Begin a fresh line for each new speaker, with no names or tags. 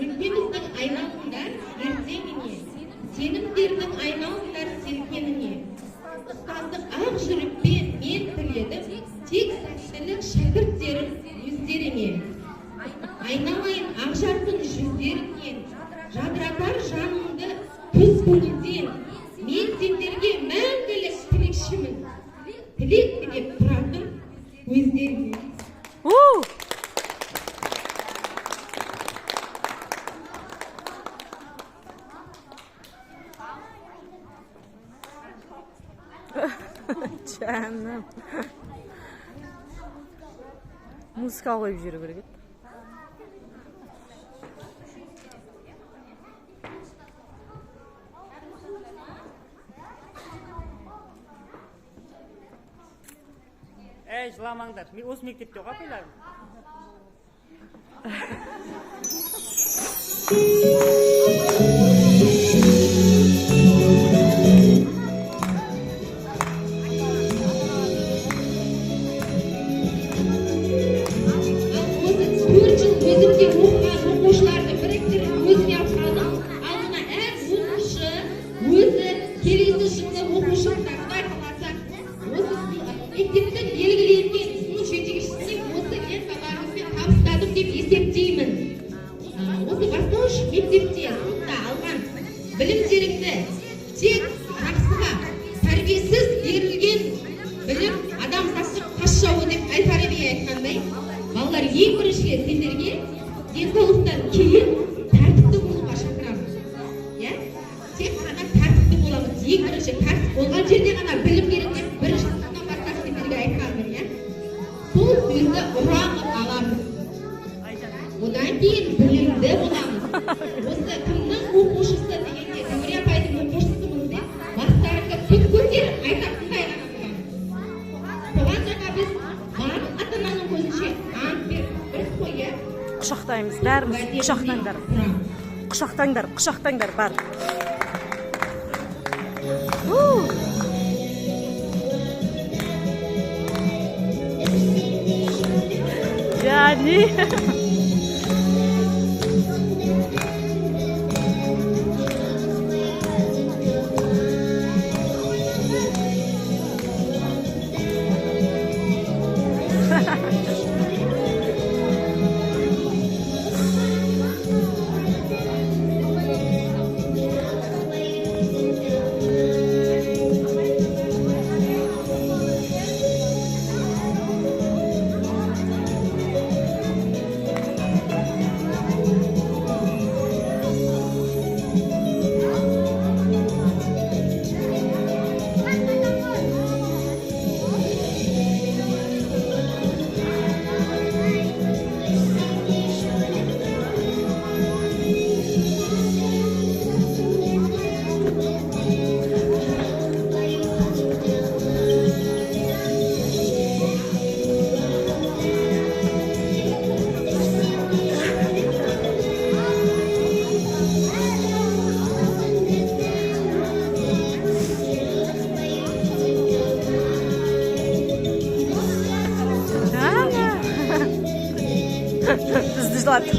Өлкеміздің айналымдар ертеңіне, сенімдердің айналымдар селкеніне. Ұстаздық ақ жүрекпен мен тіледім, тек сәттілік шәкірттерім өздеріңе. Айналайын ақ жарқын жүздеріңнен, жадыратар жанымды күз көңілден. Мен сендерге мәңгілік тілекшімін, тілек тілеп тұратым өздеріңе.
Canım. Müzik koyup жүру керек еді.
Жыламаңдар. Осы мектепте оқып
Өзімде оқыған оқушыларды біріктіріп өзіне алғаным, алдына әр оқушы өзі келесі жылы оқушы Құдай қаласа осы мектептің белгіленген сынып жетекшісіне осы ленталарымызбен табыстадым деп есептеймін. Осы бастауыш мектепте сыныпта алған білімдеріңді тек жақсыға, тәрбиесіз берілген білім адамзаттың тас жауы деп Әл-Фараби айтқандай, балалар ең біріншіден сендерге денсаулықтан кейін тәртіпті болуға шақырамыз. Тек қана тәртіпті боламыз. Ең бірінші тәртіп болған жерде ғана білім керек деп бірінші сыныптан бастап сендерге айтқанмын. Сол сөзді ұранып аламыз. Одан кейін білімді боламыз. Осы кімнің оқушысы дегенде Тәуре апайдың оқушысымыз деп бастарыңды тік көтеріп айтатындай ғана боламыз. Соған жаңа біз барлық ата-ананың көзінше ант беріп қой.
Құшақтаймыз, бәріміз құшақтаңдар. Құшақтаңдар, құшақтаңдар бар. Yani bizde zaten